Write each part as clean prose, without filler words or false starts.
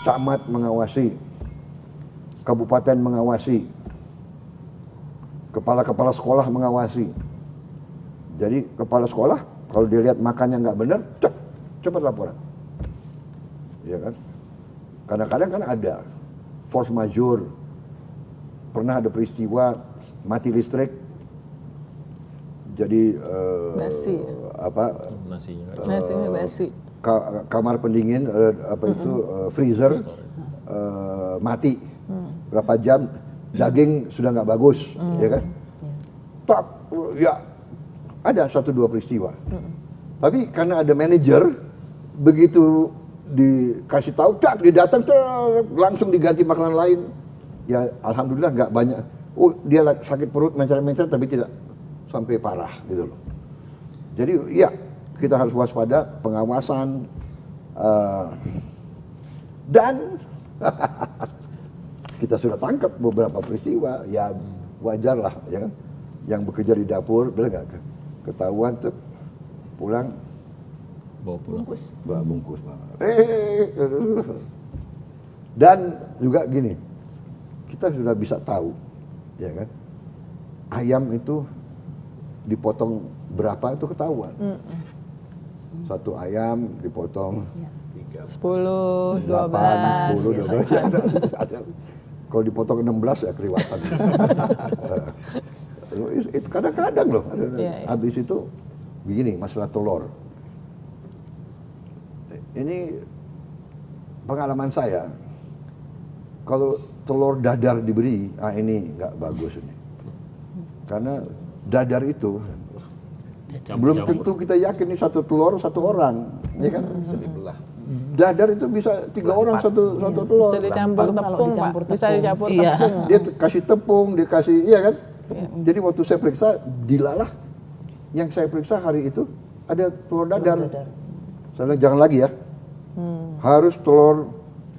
camat mengawasi, kabupaten mengawasi, kepala-kepala sekolah mengawasi. Jadi kepala sekolah kalau dia lihat makannya nggak benar, cepat laporan. Ya kan? Kadang-kadang kan ada force majeure. Pernah ada peristiwa mati listrik. Jadi basi. Nasinya basi. Kamar pendingin freezer mati. Berapa jam daging sudah nggak bagus, ya kan? Tak, ya ada 1-2 peristiwa. Tapi karena ada manajer, begitu dikasih tahu, tak dia datang langsung diganti makanan lain. Ya alhamdulillah nggak banyak. Oh dia sakit perut mencer-mencer tapi tidak sampai parah gitu loh. Jadi ya kita harus waspada, pengawasan dan kita sudah tangkap beberapa peristiwa, ya wajar lah, ya kan? Yang bekerja di dapur, benar nggak? Ketahuan tuh pulang bawa pulang. Bungkus. Dan juga gini, kita sudah bisa tahu, ya kan? Ayam itu dipotong berapa itu ketahuan. Satu ayam dipotong 10, 12. 10, 12. Kalau dipotong 16 ya kelewatan. Itu kadang-kadang loh. Habis itu begini, masalah telur. Ini pengalaman saya. Kalau telur dadar diberi, ini nggak bagus ini. Karena dadar itu belum tentu kita yakin ini satu telur satu orang, ya kan? Dadar itu bisa 3 orang satu telur. Bisa dicampur tepung, Pak. Bisa dicampur tepung. Dia kasih tepung, dia kasih, iya kan? Jadi waktu saya periksa, dilalah yang saya periksa hari itu ada telur dadar. Saya bilang jangan lagi ya. Harus telur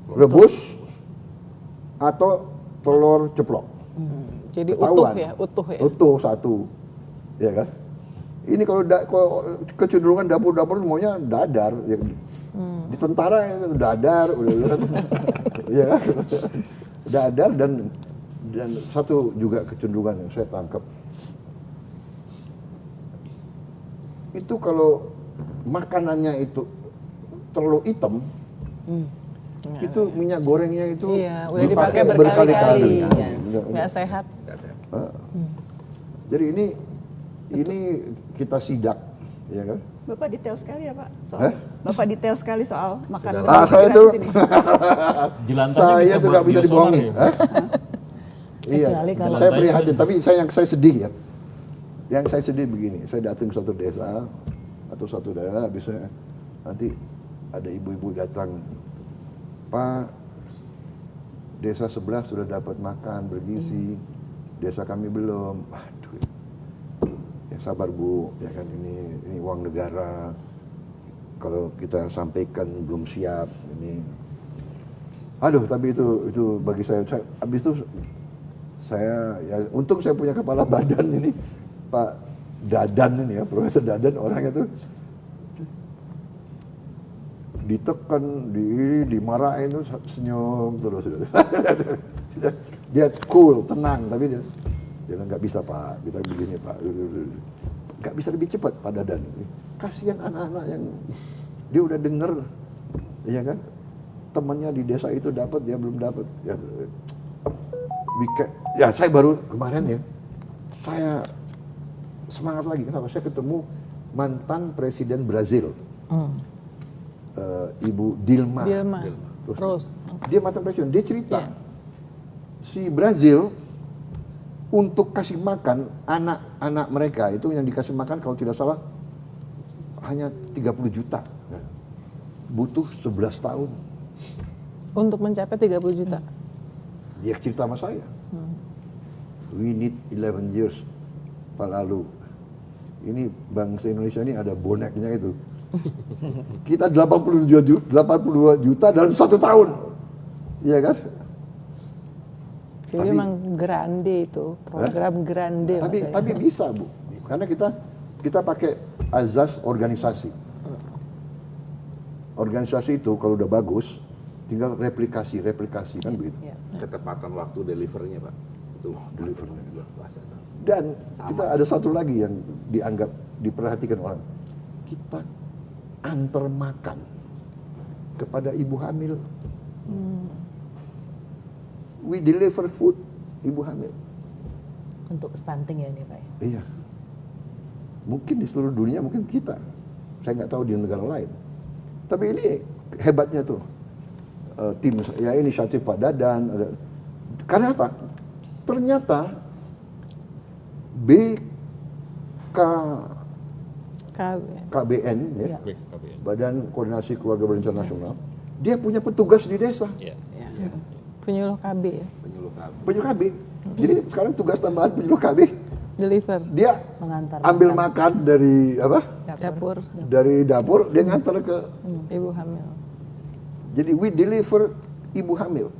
rebus atau telur ceplok. Jadi Ketahuan. utuh ya. Utuh satu, ya kan? Ini kalau kecenderungan dapur-dapur semuanya dadar, ya. Di tentara itu dadar, ya kan? Dadar dan satu juga kecenderungan yang saya tangkap itu kalau makanannya itu terlalu hitam, itu minyak gorengnya itu udah dipakai berkali-kali, nggak sehat. Jadi ini kita sidak, ya kan? Bapak detail sekali ya Pak Bapak detail sekali soal makanan. Saya tuh Jelantahnya saya tuh nggak bisa dibohongi. Iya, saya prihatin. Tapi yang saya sedih ya. Yang saya sedih begini, saya datang ke suatu desa atau suatu daerah, biasanya nanti ada ibu-ibu datang, Pak, desa sebelah sudah dapat makan bergizi, desa kami belum. Waduh, ya sabar Bu, ya kan ini uang negara. Kalau kita sampaikan belum siap ini. Aduh, tapi itu bagi saya habis itu saya ya untung saya punya kepala badan ini Pak Dadan ini ya, Profesor Dadan, orangnya tuh ditekan, dimarahin tuh senyum terus. Dia cool, tenang, tapi dia bilang nggak bisa Pak, kita begini Pak, nggak bisa lebih cepat Pak Dadan. Kasihan anak-anak yang dia udah denger, ya kan, temannya di desa itu dapat, dia belum dapat. Ya saya baru kemarin ya, saya semangat lagi. Kenapa? Saya ketemu mantan presiden Brazil, Ibu Dilma. Terus dia mantan presiden, dia cerita si Brazil untuk kasih makan anak-anak mereka itu yang dikasih makan kalau tidak salah hanya 30 juta, butuh 11 tahun untuk mencapai 30 juta. Dia cerita sama saya. We need 11 years Pak Lalu. Ini bangsa Indonesia ini ada boneknya itu. Kita 82 juta dalam 1 tahun. Iya kan? Jadi memang grande itu, program grande. Tapi bisa Bu. Karena kita pakai azas organisasi. Organisasi itu kalau udah bagus, tinggal replikasi kan begitu. Ya. Ketepatan waktu delivernya Pak. Itu Delivernya juga. puasa. Dan kita ada satu lagi yang diperhatikan orang. Kita antar makan kepada ibu hamil. We deliver food ibu hamil. Untuk stunting ya ini Pak ya. Iya. Mungkin di seluruh dunia, mungkin kita. Saya nggak tahu di negara lain. Tapi ini hebatnya tuh. Tim, ya inisiatif Pak Dadan. Karena apa? Ternyata KBN, ya, Iya. BKKBN. Badan Koordinasi Keluarga Berencana Nasional, dia punya petugas di desa. Iya. Ya. Penyuluh KB ya. Penyuluh KB. Penyuluh KB. Jadi sekarang tugas tambahan penyuluh KB, Deliver. dia Mengantar ambil makan dari apa? dapur. Dari dapur, dia ngantar ke. Ibu hamil. Jadi we deliver ibu hamil.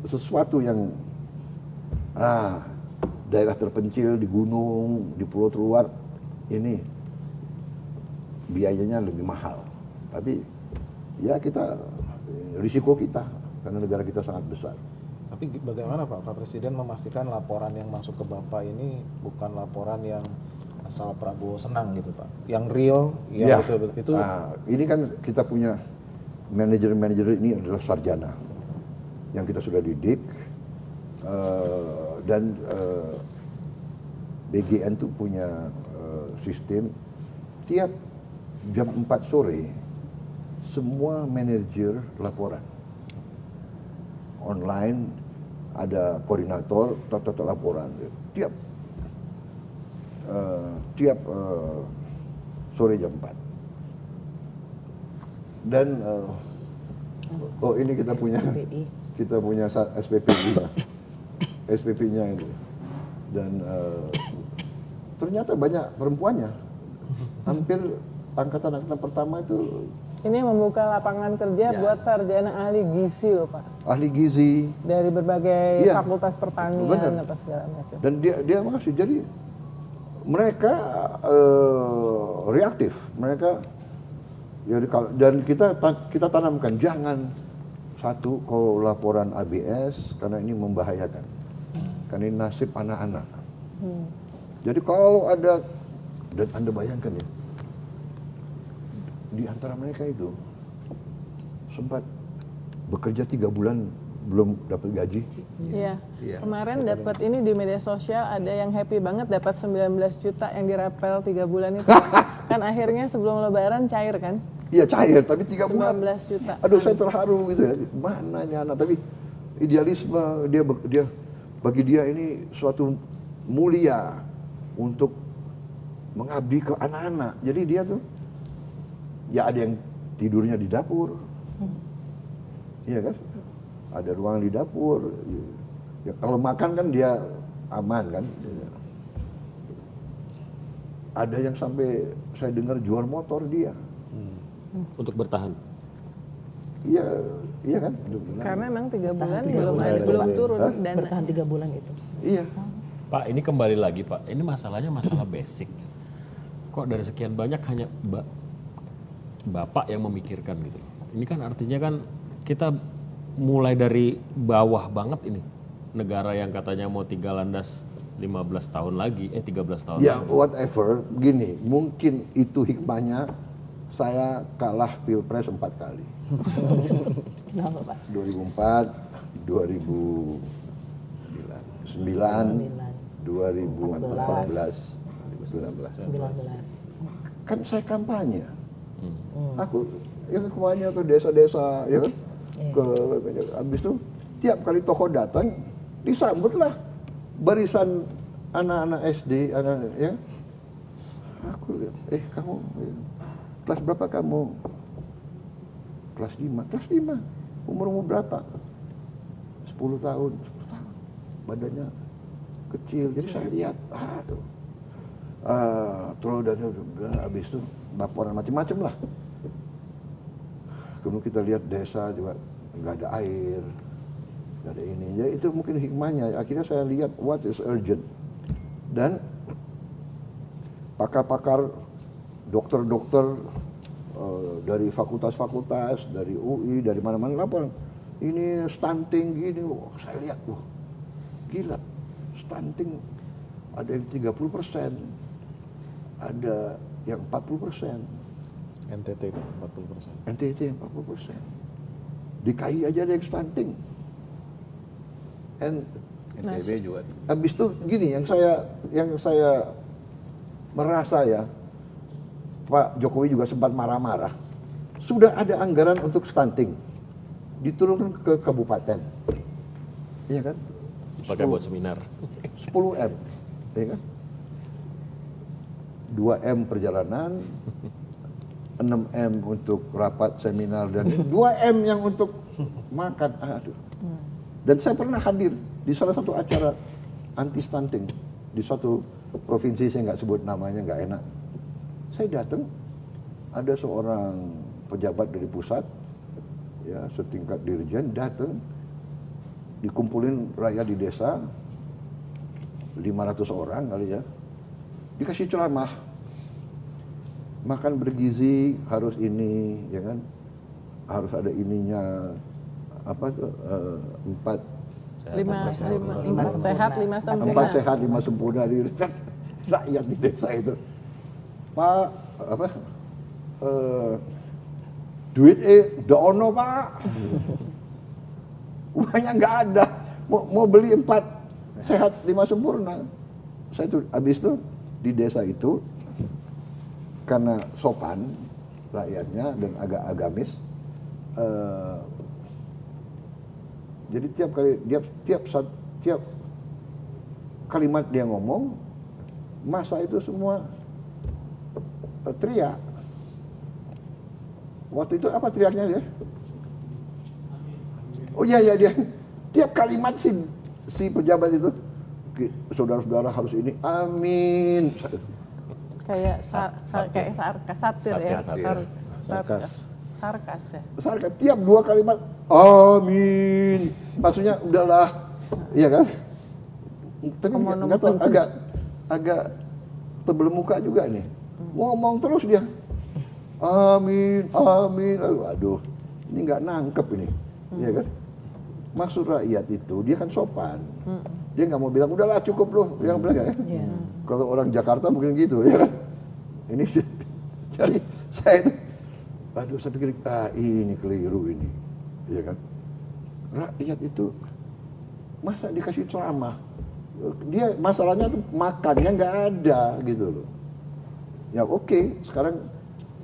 Sesuatu yang daerah terpencil di gunung, di pulau terluar, ini biayanya lebih mahal. Tapi ya risiko kita karena negara kita sangat besar. Tapi bagaimana Pak Presiden memastikan laporan yang masuk ke Bapak ini bukan laporan yang asal Prabowo senang gitu Pak, yang real, yang betul-betul itu. Ini kan kita punya manajer ini adalah sarjana yang kita sudah didik, dan BGN tuh punya sistem tiap jam 4 sore semua manajer laporan online, ada koordinator tata laporan tiap sore jam 4. Dan ini kita punya SPP-nya itu. Dan ternyata banyak perempuannya. Hampir angkatan pertama itu. Ini membuka lapangan kerja buat sarjana ahli gizi loh Pak. Ahli gizi. Dari berbagai Iya, fakultas pertanian bener. apa segala macam. Dan dia makasih. Jadi mereka reaktif. Mereka dan kita tanamkan jangan satu kalau laporan ABS karena ini membahayakan. Karena ini nasib anak-anak. Jadi kalau ada, dan Anda bayangkan ya, di antara mereka itu sempat bekerja 3 bulan belum dapat gaji. Iya. Iya. Kemarin dapat ini di media sosial ada yang happy banget dapat 19 juta yang dirapel 3 bulan itu. Kan akhirnya sebelum lebaran cair kan? Iya cair, tapi 3 bulan. 19 juta. Aduh saya terharu gitu ya. Mana ini anak? Tapi idealisme dia bagi dia ini suatu mulia untuk mengabdi ke anak-anak. Jadi dia tuh ya ada yang tidurnya di dapur, iya kan? Ada ruang di dapur. Ya, kalau makan kan dia aman kan? Ada yang sampai saya dengar jual motor dia. Untuk bertahan. Iya kan? Karena memang 3 bulan Bertahan belum turun dana. Bertahan 3 bulan itu. Iya. Pak, ini kembali lagi Pak. Ini masalahnya masalah basic. Kok dari sekian banyak hanya Bapak yang memikirkan gitu. Ini kan artinya kan kita mulai dari bawah banget ini. Negara yang katanya mau 3 landas 15 tahun lagi, 13 tahun Ya lagi. whatever, gini, mungkin itu hikmahnya saya kalah Pilpres 4 kali. Kenapa Pak? 2004, 2009, 2014, 19. kan saya kampanye. Aku yang kampanye ke desa-desa, ya kan? Habis itu tiap kali tokoh datang disambutlah barisan anak-anak SD, ya. Aku lihat, kamu kelas berapa kamu? Kelas 5. Kelas 5. Umur berapa? 10 tahun. 10 tahun. Badannya kecil. Jadi saya lihat, terus dan habis itu laporan macam-macam lah. Kemudian kita lihat desa juga nggak ada air, nggak ada ini. Jadi itu mungkin hikmahnya. Akhirnya saya lihat what is urgent. Dan pakar-pakar, dokter-dokter, dari fakultas-fakultas, dari UI, dari mana-mana laporan. Ini stunting gini, wah, saya lihat, wah, gila, stunting ada yang 30%, ada yang 40%, NTT 40%. NTT yang 40%. DKI aja ada yang stunting. And NTB juga. habis itu gini, yang saya merasa ya, Pak Jokowi juga sempat marah-marah. Sudah ada anggaran untuk stunting, diturunkan ke kabupaten, iya kan? Pakai buat seminar. 10 M, iya kan? 2 M perjalanan, 6 M untuk rapat seminar, dan 2 M yang untuk makan. Aduh. Dan saya pernah hadir di salah satu acara anti stunting di suatu provinsi, saya nggak sebut namanya, nggak enak. Saya datang, ada seorang pejabat dari pusat, ya setingkat dirjen datang, dikumpulin rakyat di desa, 500 orang kali ya, dikasih ceramah, makan bergizi harus ini, ya kan, harus ada ininya, apa tuh, 4 lima sehat, 5 sempurna. 4 sehat 5 sempurna di rakyat di desa itu. Pak, apa, duit udah ono Pak, uangnya nggak ada, mau beli 4 sehat 5 sempurna. Saya tuh habis itu di desa itu, karena sopan rakyatnya dan agak agamis, jadi tiap kalimat dia ngomong, masa itu semua teriak. Waktu itu apa teriaknya dia? Oh iya dia tiap kalimat si pejabat itu, saudara-saudara harus ini, amin. Kayak satir ya. Sarkas ya. Sarkas, tiap 2 kalimat, amin. Maksudnya udahlah, iya kan? Tapi nggak tahu, agak tebel muka juga nih. Ngomong terus dia, amin, amin. Aduh, ini nggak nangkep ini, iya kan? Maksud rakyat itu dia kan sopan. Dia nggak mau bilang udahlah cukup loh, yang bilang ya. Kalau orang Jakarta mungkin gitu, ya kan? Ini jadi saya itu, aduh saya pikir ini keliru ini, ya kan? Rakyat itu masa dikasih ceramah, dia masalahnya tuh makannya nggak ada gitu loh. Ya oke, sekarang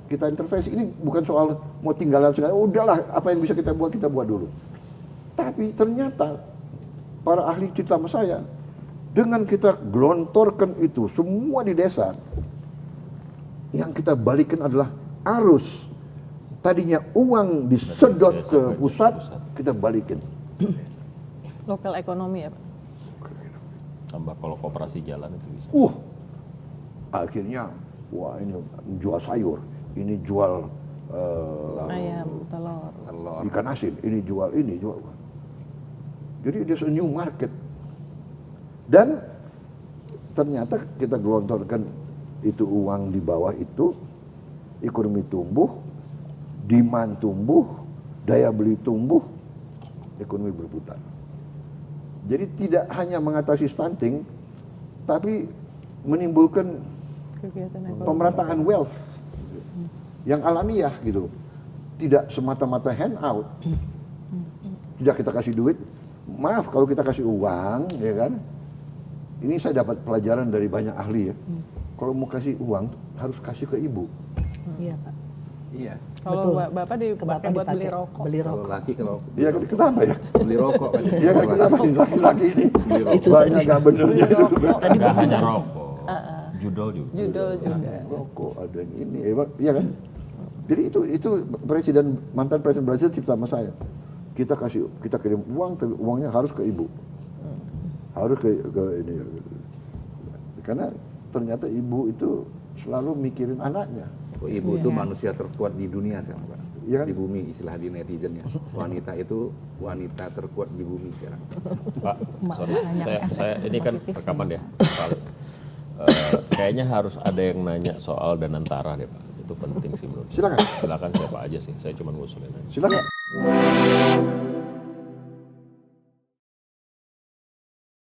kita intervensi, ini bukan soal mau tinggalan segala, udahlah apa yang bisa kita buat dulu. Tapi ternyata para ahli cerita sama saya, dengan kita gelontorkan itu semua di desa, yang kita balikin adalah arus. Tadinya uang disedot ke pusat, kita balikin. Lokal ekonomi ya Pak? Tambah kalau koperasi jalan itu bisa. Akhirnya, wah ini jual sayur, ini jual Ayam, telur. ikan asin, ini jual. Jadi there's a new market. Dan ternyata kita gelontorkan itu uang di bawah itu, ekonomi tumbuh, demand tumbuh, daya beli tumbuh, ekonomi berputar. Jadi tidak hanya mengatasi stunting, tapi menimbulkan Kegiatan ekonomi. pemerataan wealth yang alamiah gitu. Tidak semata-mata handout. Tidak kita kasih duit. Maaf kalau kita kasih uang, ya kan? Ini saya dapat pelajaran dari banyak ahli ya. Kalau mau kasih uang harus kasih ke ibu. Iya Pak. Iya. Kalau Betul. Bapak dipakai buat beli rokok. Beli Kalau rokok. laki kalau Iya kan, kenapa ya? beli rokok kan. Iya kan, kenapa laki-laki ini Itu banyak gak benernya itu. Nggak hanya rokok, judol juga. Judul juga. Rokok ada yang ini, iya kan? Jadi itu mantan presiden Brazil cipta sama saya. Kita kirim uang, tapi uangnya harus ke ibu, harus ke ini. Karena ternyata ibu itu selalu mikirin anaknya. ibu itu manusia terkuat di dunia sekarang Pak. Iya kan? Di bumi, istilah di netizen ya. Wanita itu wanita terkuat di bumi sekarang. Pak, sorry, saya ini kan rekaman ya. Kayaknya harus ada yang nanya soal Danantara deh Pak. itu penting sih menurut saya. Silakan. Silakan siapa aja sih, saya cuma ngusulin aja. Silakan.